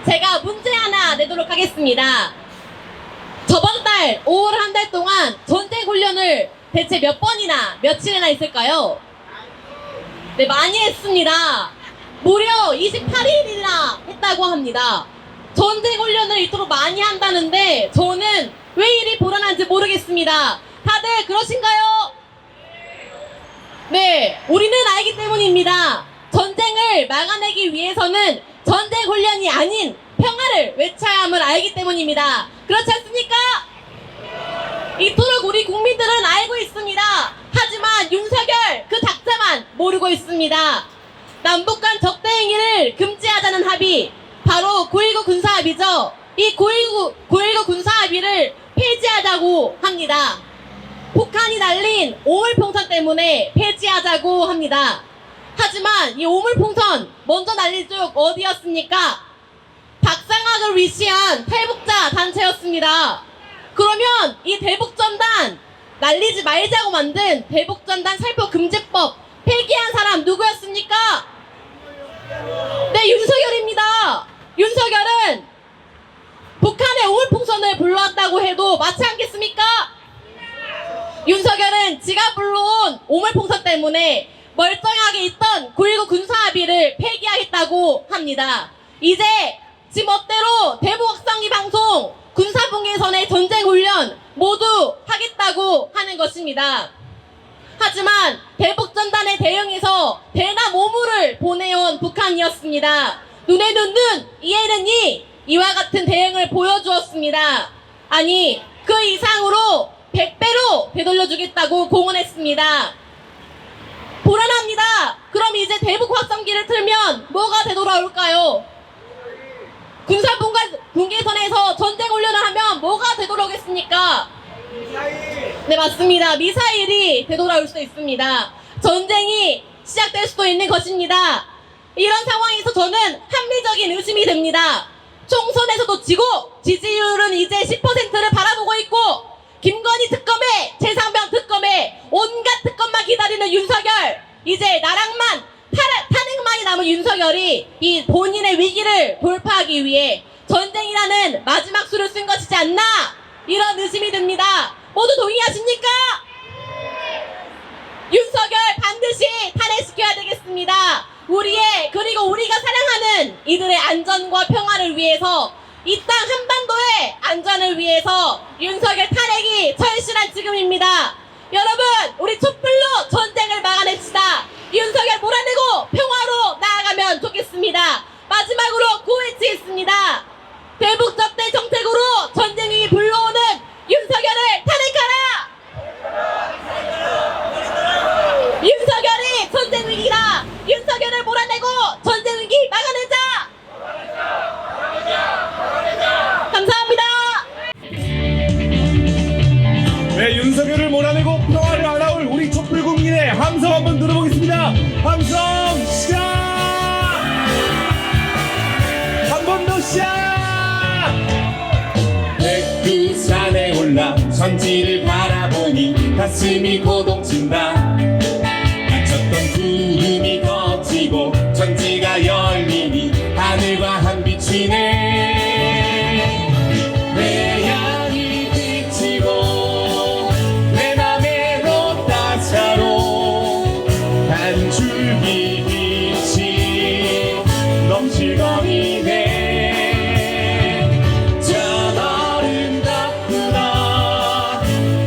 제가 문제 하나 내도록 하겠습니다. 저번 달 5월 한 달 동안 전쟁 훈련을 대체 몇 번이나 며칠이나 했을까요? 네, 많이 했습니다. 무려 28일이나 했다고 합니다. 전쟁 훈련을 이토록 많이 한다는데 저는 왜 이리 불안한지 모르겠습니다. 다들 그러신가요? 네, 우리는 알기 때문입니다. 전쟁을 막아내기 위해서는 전쟁 훈련이 아닌 평화를 외쳐야 함을 알기 때문입니다. 그렇지 않습니까? 이토록 우리 국민들은 알고 있습니다. 하지만 윤석열 그 작자만 모르고 있습니다. 남북 간 적대 행위를 금지하자는 합의, 바로 9.19 군사합의죠. 이 9.19 군사합의를 폐지하자고 합니다. 북한이 날린 오물풍선 때문에 폐지하자고 합니다. 하지만 이 오물풍선 먼저 날린 쪽 어디였습니까? 박상학을 위시한 탈북자 단체였습니다. 그러면 이 대북전단 날리지 말자고 만든 대북전단 살포금지법 폐기한 사람 누구였습니까? 네, 윤석열입니다. 윤석열은 북한의 오물풍선을 불러왔다고 해도 맞지 않겠습니까? 윤석열은 지가 불러온 오물풍선 때문에 멀쩡하게 있던 9.19 군사합의를 폐기하겠다고 합니다. 이제 지 멋대로 대북확성기 방송, 군사분계선의 전쟁훈련 모두 하겠다고 하는 것입니다. 하지만 대북전단에 대응해서 대남 오물을 보내온 북한이었습니다. 눈에는 눈, 이에는 이, 이와 같은 대응을 보여주었습니다. 아니, 그 이상으로 100배로 되돌려주겠다고 공언했습니다. 불안합니다. 그럼 이제 대북 확성기를 틀면 뭐가 되돌아올까요? 군사분계선에서 전쟁 훈련을 하면 뭐가 되돌아오겠습니까? 네, 맞습니다. 미사일이 되돌아올 수도 있습니다. 전쟁이 시작될 수도 있는 것입니다. 이런 상황에서 저는 합리적인 의심이 됩니다. 총선에서도 지고 지지율은 이제 10%를 바라보고 있고 김건희 특검에 최상병 특검에 온갖 특검만 기다리는 윤석열, 이제 나랑만 탄핵만이 남은 윤석열이 이 본인의 위기를 돌파하기 위해 전쟁이라는 마지막 수를 쓴 것이지 않나, 이런 의심이 듭니다. 모두 동의하십니까? 윤석열 반드시 탄핵시켜야 되겠습니다. 그리고 우리가 사랑하는 이들의 안전과 평화를 위해서, 이 땅 한반도의 안전을 위해서 윤석열 탄핵이 절실한 지금입니다. 여러분, 우리 촛불로 전쟁을 막아냅시다. 윤석열 몰아내고 평화로 나아가면 좋겠습니다. 마지막으로 구호외치겠습니다. 대북 적대 정책으로 전쟁 위기 불러오는 윤석열을 탄핵하라! 윤석열이 전쟁 위기다. 윤석열을 몰아내고 전쟁 위기 막아내자. 감사합니다. 네, 윤석열을 몰아내고 평화를 알아올 우리 촛불 국민의 함성 한번 들어보겠습니다. 함성 시작! 한 번 더 시작! 백두산에 올라 전지를 바라보니 가슴이 고동친다. 갇혔던 구름이 걷히고 전지가 열리니 하늘과 한 비치네. 태양이 비치고 내 맘에로 따사로 한 줄기 빛이 넘실거리네. 참 아름답구나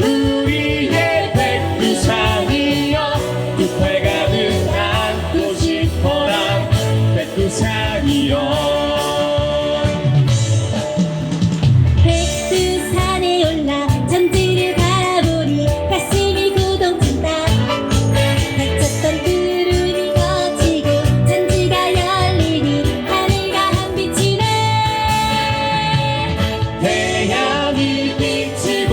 우리의 백두산이여. 숲에 가득 안고 싶어라 백두산이여. 백두산에 올라 전지를 바라보니 가슴이 고동친다. 갇혔던 구름이 걷히고 전지가 열리니 하늘과 한 비치네. 태양이 비치고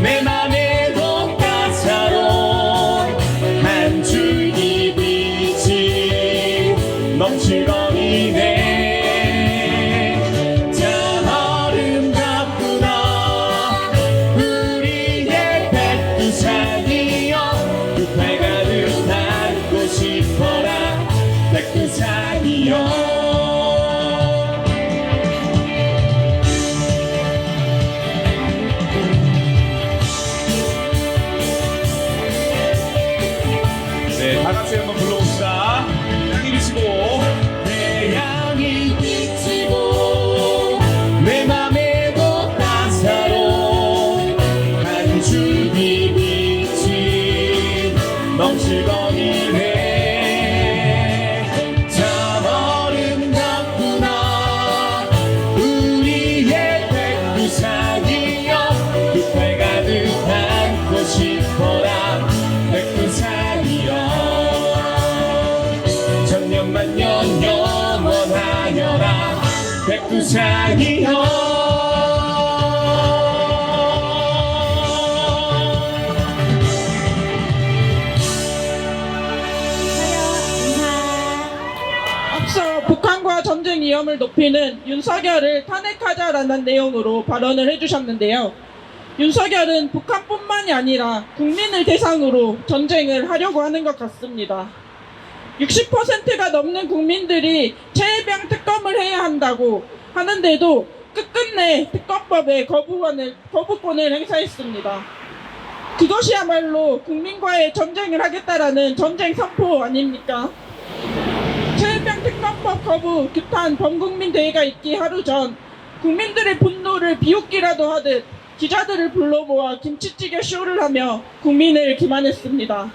내 맘에도 따사로운 한 줄기 빛이 넘실거리네. 참 아름답구나 우리의 백두산이여. 숲에 가득 안고 싶어라 백두산이여. 다 같이 한번 불러봅시다. 향이 비치고 내 향이 비치고 내 맘에도 따사로운 한 줄기 빛이 넘치거니네. 참 아름답구나 우리의 백두산이여 빛깔 가득 안고 싶어라 백두산이여 천년만년 영원하여라 백두산이여. 앞서 북한과 전쟁 위험을 높이는 윤석열을 탄핵하자라는 내용으로 발언을 해주셨는데요. 윤석열은 북한뿐만이 아니라 국민을 대상으로 전쟁을 하려고 하는 것 같습니다. 60%가 넘는 국민들이 최혜병 특검을 해야 한다고 하는데도 끝끝내 특검법에 거부권을 행사했습니다. 그것이야말로 국민과의 전쟁을 하겠다라는 전쟁 선포 아닙니까? 최혜병 특검법 거부 규탄 범국민 대회가 있기 하루 전 국민들의 분노를 비웃기라도 하듯 기자들을 불러 모아 김치찌개 쇼를 하며 국민을 기만했습니다.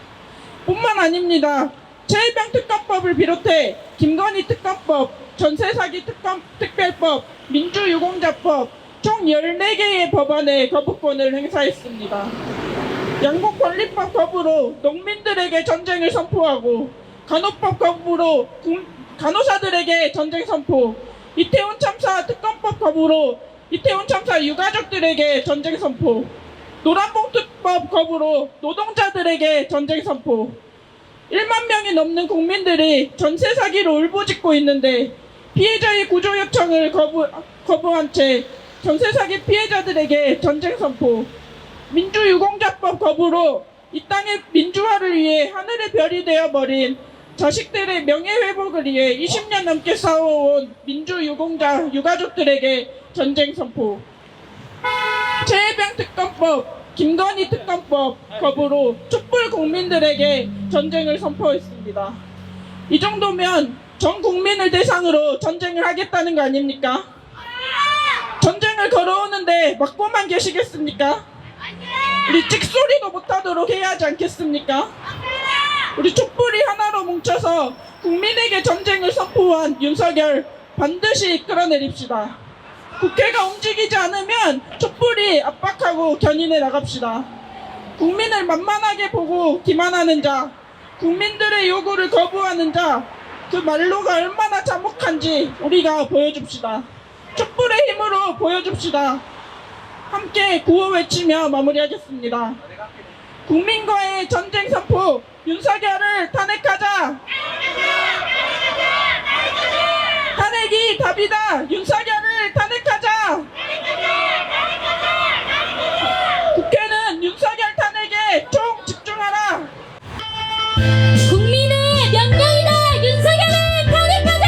뿐만 아닙니다. 최혜병 특검법을 비롯해 김건희 특검법, 전세사기 특별법, 민주유공자법 총 14개의 법안에 거부권을 행사했습니다. 양곡권리법 거부로 농민들에게 전쟁을 선포하고 간호법 거부로 간호사들에게 전쟁 선포, 이태원 참사 특검법 거부로 이태원 참사 유가족들에게 전쟁 선포, 노란봉투법 거부로 노동자들에게 전쟁 선포. 1만 명이 넘는 국민들이 전세 사기로 울부짖고 있는데 피해자의 구조 요청을 거부한 채 전세 사기 피해자들에게 전쟁 선포. 민주유공자법 거부로 이 땅의 민주화를 위해 하늘의 별이 되어버린 자식들의 명예회복을 위해 20년 넘게 싸워온 민주유공자 유가족들에게 전쟁 선포. 최혜병 특검법, 김건희 특검법 거부로 촛불 국민들에게 전쟁을 선포했습니다. 이 정도면 전 국민을 대상으로 전쟁을 하겠다는 거 아닙니까? 전쟁을 걸어오는데 막고만 계시겠습니까? 우리 찍소리도 못하도록 해야 하지 않겠습니까? 우리 촛불이 하나로 뭉쳐서 국민에게 전쟁을 선포한 윤석열 반드시 끌어내립시다. 국회가 움직이지 않으면 촛불이 압박하고 견인해 나갑시다. 국민을 만만하게 보고 기만하는 자, 국민들의 요구를 거부하는 자, 그 말로가 얼마나 참혹한지 우리가 보여줍시다. 촛불의 힘으로 보여줍시다. 함께 구호 외치며 마무리하겠습니다. 국민과의 전쟁 선포, 윤석열을 탄핵하자! 탄핵이 답이다! 윤석열을 탄핵하자! 국회는 윤석열 탄핵에 총 집중하라! 국민의 명령이다. 윤석열을 탄핵하자.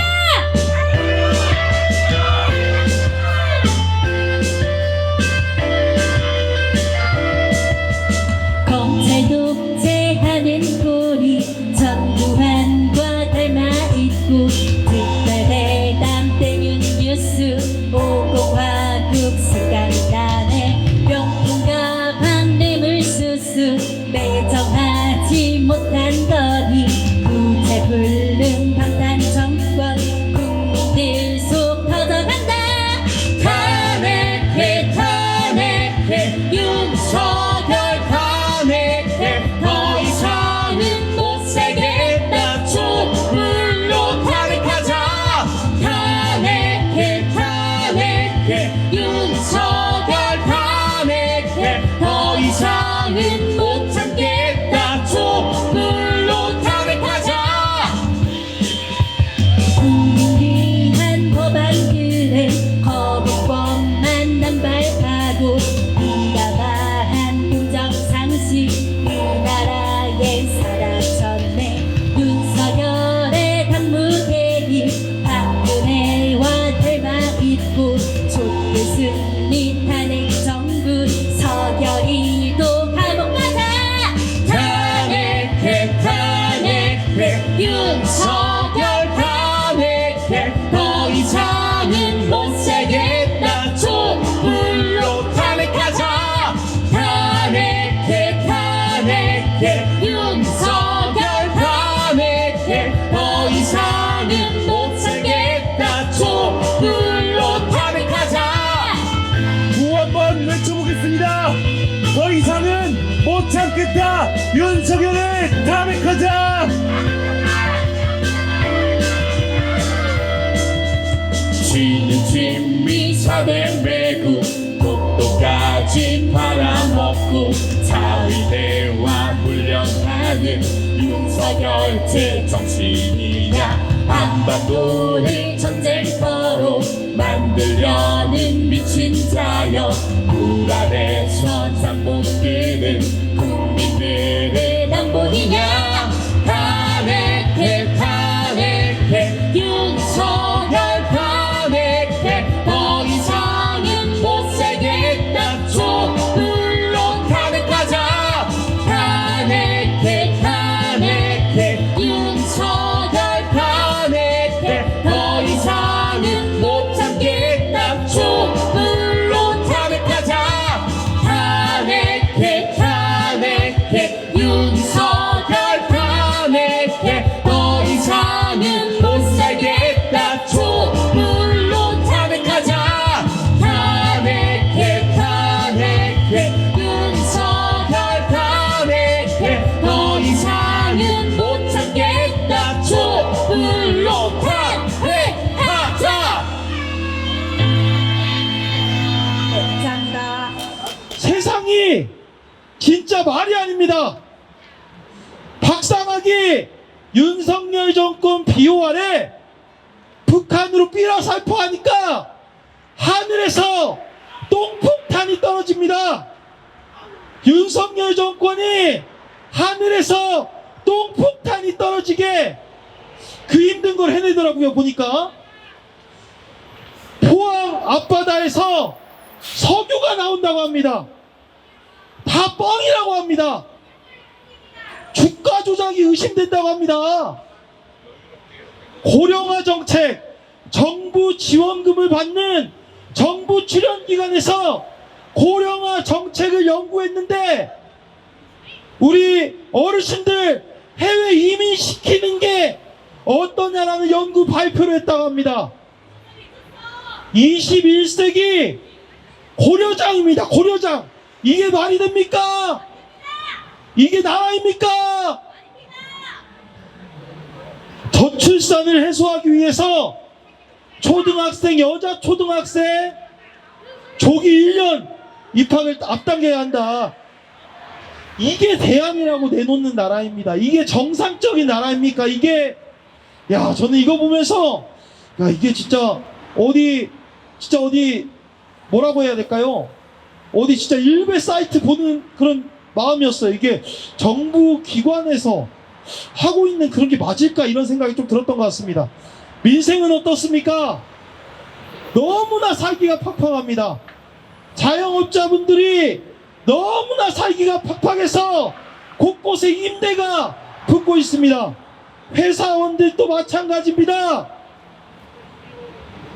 검찰 독재하는 꼴이 전두환과 닮아있고 특별대담 때윤 뉴스 윤석열 탄핵해 더 이상은 못 살겠다 촛불로 탄핵하자 탄핵해 탄핵해 윤석열 탄핵해 더 이상은 못 살겠다 촛불로 탄핵하자 구 한번 외쳐보겠습니다. 더 이상은 못 참겠다. 윤석열을 탄핵하자. 쥐는 쥐미 사대 매고 독도까지 팔아먹고 사위대와 훈련하는 윤석열제 정신이냐 한반도를 전쟁터로 만들려는 미친 자여 불안해서 잠 못 드는 국민들의 남보이냐 탄핵해 탄핵해 윤석열 탄핵해 더 이상은 못 살겠다 촛불로 탄핵하자 탄핵해 탄핵해 윤석열 탄핵해 더 이상은 못 참겠다 촛불로 탄핵하자 탄핵해 탄핵해 윤석열 탄핵해 더 이상은 못 살겠다 촛불로 탄핵하자 탄핵해 탄핵해 윤석열 탄핵해 더 이상은 못 참겠다 촛불로 탄핵하자 감사합니다. 세상이 진짜 말이 아닙니다. 박상학이 윤석열 정권 비호 아래 북한으로 삐라살포하니까 하늘에서 똥폭탄이 떨어집니다. 윤석열 정권이 하늘에서 똥폭탄이 떨어지게 그 힘든 걸 해내더라고요. 보니까 포항 앞바다에서 석유가 나온다고 합니다. 다 뻥이라고 합니다. 주가 조작이 의심된다고 합니다. 고령화 정책, 정부 지원금을 받는 정부 출연기관에서 고령화 정책을 연구했는데 우리 어르신들 해외 이민시키는 게 어떠냐라는 연구 발표를 했다고 합니다. 21세기 고려장입니다. 고려장. 이게 말이 됩니까? 이게 나라입니까? 저출산을 해소하기 위해서 초등학생, 여자 초등학생 조기 1년 입학을 앞당겨야 한다. 이게 대안이라고 내놓는 나라입니다. 이게 정상적인 나라입니까? 이게, 야, 저는 이거 보면서, 야, 이게 진짜 어디 뭐라고 해야 될까요? 어디 진짜 일베 사이트 보는 그런 마음이었어요. 이게 정부 기관에서 하고 있는 그런 게 맞을까 이런 생각이 좀 들었던 것 같습니다. 민생은 어떻습니까? 너무나 살기가 팍팍합니다. 자영업자분들이 너무나 살기가 팍팍해서 곳곳에 임대가 붙고 있습니다. 회사원들도 마찬가지입니다.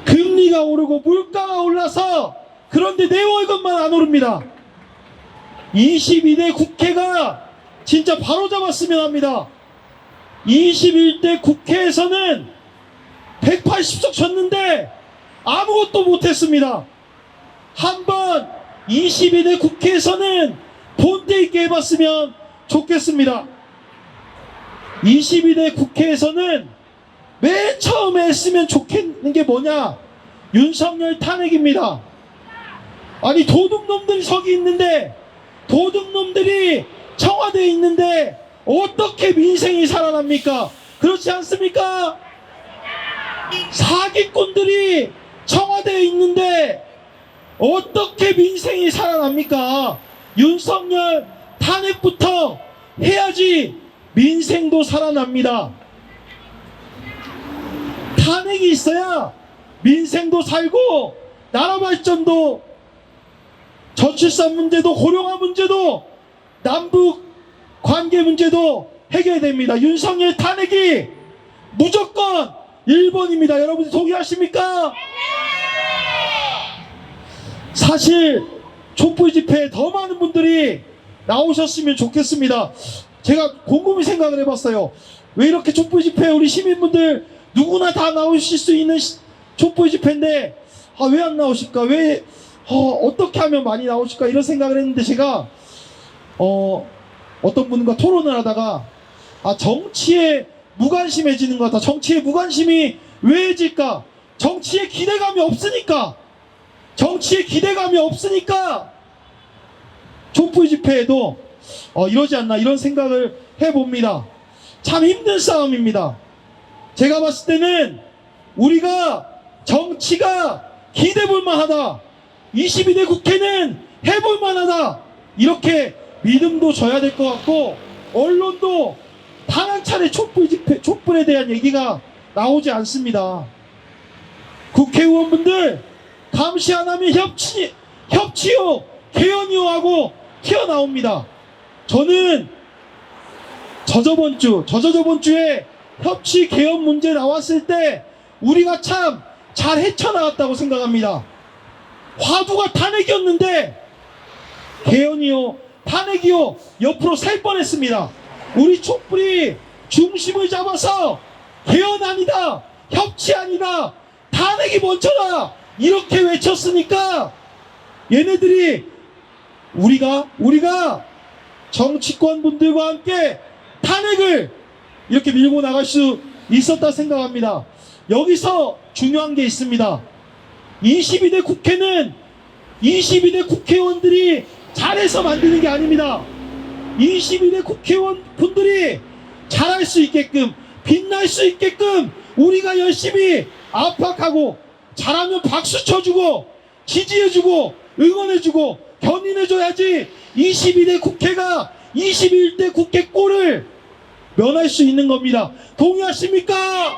금리가 오르고 물가가 올라서 그런데 내 월급만 안 오릅니다. 22대 국회가 진짜 바로잡았으면 합니다. 21대 국회에서는 180석 졌는데 아무것도 못했습니다. 한번 22대 국회에서는 본때 있게 해봤으면 좋겠습니다. 22대 국회에서는 맨 처음에 했으면 좋겠는 게 뭐냐? 윤석열 탄핵입니다. 아니 도둑놈들이 서기 있는데 도둑놈들이 청와대에 있는데 어떻게 민생이 살아납니까? 그렇지 않습니까? 사기꾼들이 청와대에 있는데 어떻게 민생이 살아납니까? 윤석열 탄핵부터 해야지 민생도 살아납니다. 탄핵이 있어야 민생도 살고 나라 발전도 저출산 문제도 고령화 문제도 남북 관계 문제도 해결됩니다. 윤석열 탄핵이 무조건 1번입니다. 여러분 동의하십니까? 사실 촛불 집회에 더 많은 분들이 나오셨으면 좋겠습니다. 제가 곰곰이 생각을 해봤어요. 왜 이렇게 촛불 집회에 우리 시민분들 누구나 다 나오실 수 있는 촛불 집회인데 왜 안 나오실까? 왜 어떻게 하면 많이 나오실까? 이런 생각을 했는데 제가 어떤 분과 토론을 하다가 정치에 무관심해지는 것 같다. 정치에 무관심이 왜 해질까? 정치에 기대감이 없으니까. 정치에 기대감이 없으니까 촛불 집회에도 이러지 않나 이런 생각을 해봅니다. 참 힘든 싸움입니다. 제가 봤을 때는 우리가 정치가 기대볼 만하다. 22대 국회는 해볼 만하다. 이렇게 믿음도 줘야 될 것 같고 언론도 단 한 차례 촛불에 대한 얘기가 나오지 않습니다. 국회의원분들 감시 안 하면 협치요 개헌이요 하고 튀어나옵니다. 저는 저저번 주에 협치 개헌 문제 나왔을 때 우리가 참 잘 헤쳐나갔다고 생각합니다. 화두가 탄핵이었는데 개헌이요 탄핵이요 옆으로 셀 뻔했습니다. 우리 촛불이 중심을 잡아서 개헌 아니다, 협치 아니다, 탄핵이 먼저다 이렇게 외쳤으니까 얘네들이 우리가 정치권 분들과 함께 탄핵을 이렇게 밀고 나갈 수 있었다 생각합니다. 여기서 중요한 게 있습니다. 22대 국회는 22대 국회의원들이 잘해서 만드는 게 아닙니다. 22대 국회의원 분들이 잘할 수 있게끔 빛날 수 있게끔 우리가 열심히 압박하고 잘하면 박수 쳐주고 지지해주고 응원해주고 견인해줘야지 22대 국회가 21대 국회 꼴을 면할 수 있는 겁니다. 동의하십니까?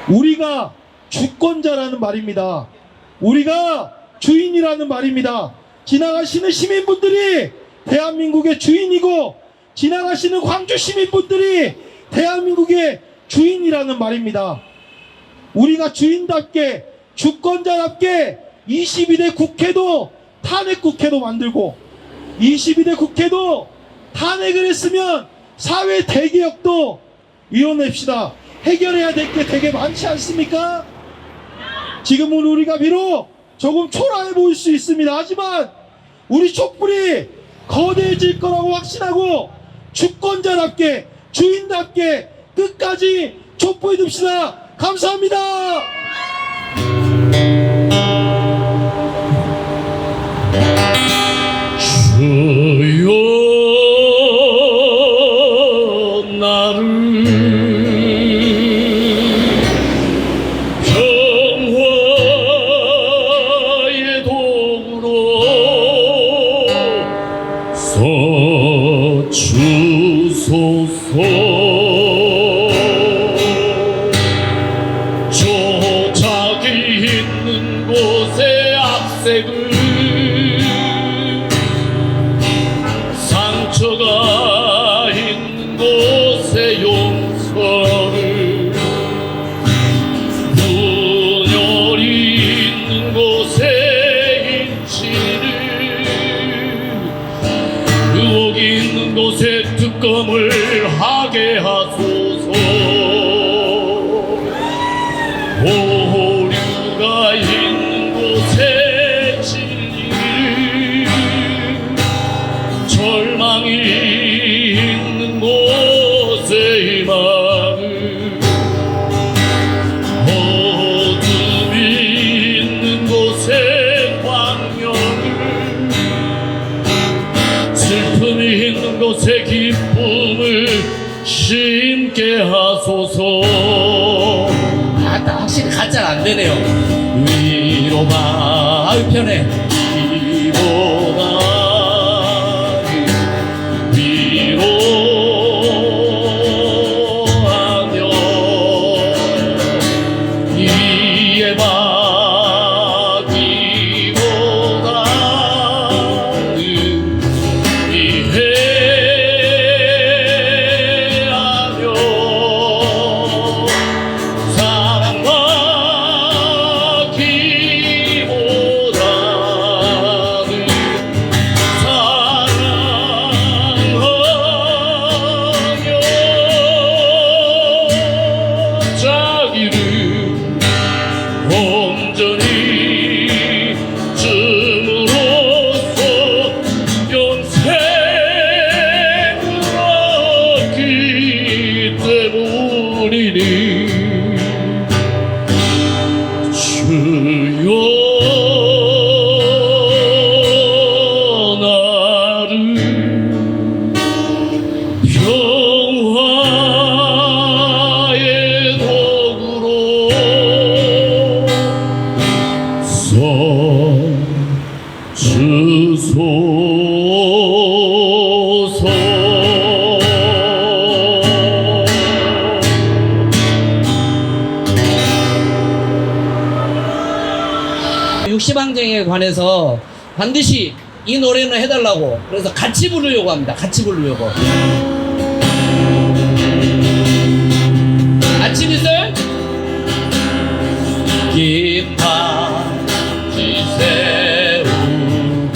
우리가 주권자라는 말입니다. 우리가 주인이라는 말입니다. 지나가시는 시민분들이 대한민국의 주인이고 지나가시는 광주 시민분들이 대한민국의 주인이라는 말입니다. 우리가 주인답게 주권자답게 22대 국회도 탄핵 국회도 만들고 22대 국회도 탄핵을 했으면 사회 대개혁도 이뤄냅시다. 해결해야 될 게 되게 많지 않습니까? 지금은 우리가 비록 조금 초라해 보일 수 있습니다. 하지만 우리 촛불이 거대해질 거라고 확신하고 주권자답게 주인답게 끝까지 촛불 듭시다. 감사합니다. 주여 나를 평화의 도구로 서주소서. 조작이 있는 곳에 악색을 상처가 있는 곳에 용서를 분열이 있는 곳에 인치를 의혹이 있는 곳에 특검을 하게 하소서. 오류가 있는 곳에 진리를 절망이 있는 곳에 희망을 어둠이 있는 곳에 광명을 슬픔이 있는 곳에 기쁨을 심게 하소서. 확실히 가짜가 안 되네요. 위로가 편해. 위로하며 이에 받기보다는 이해 부리니 주여 나를 평화의 도구로 써주소서. 육시방쟁에 관해서 반드시 이 노래는 해달라고 그래서 같이 부르려고 합니다. 같이 부르려고. 아침 있어요? 긴 바지 세우고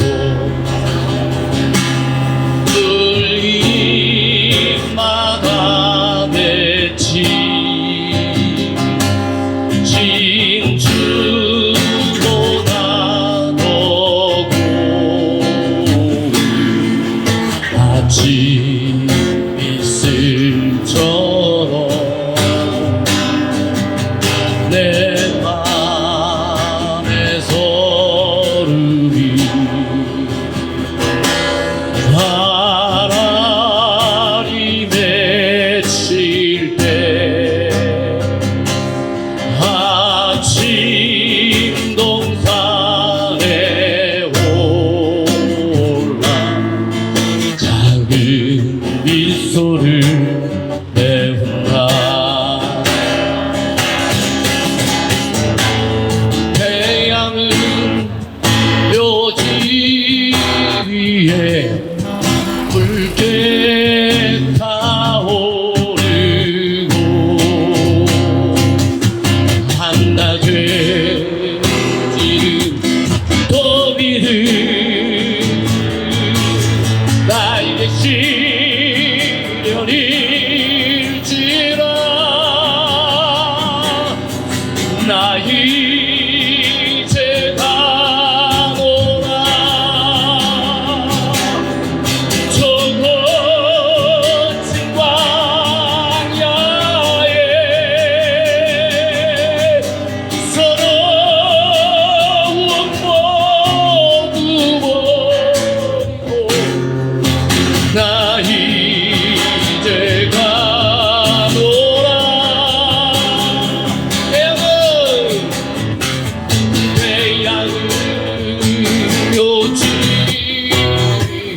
들림마다 맺힌 진주보다 더 고운 아침 이슬처럼 내 맘에 서름이 바람이 맺힐 때 아침 동산에 올라 작은 미소를 내온다. 태양은 묘지 위에 붉게 타오르고 한낮에 지는 도비는 나에게 시련일지라 나 이제 가노라. 저 거친 광야에 서러움 모두 버리고 나 이제 가노라. 태양은 묘지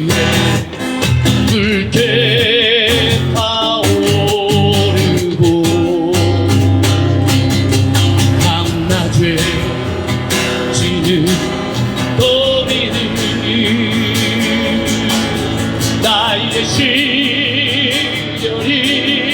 위에 붉게 타오르고 밤낮에 지는 도비는 나의 시련이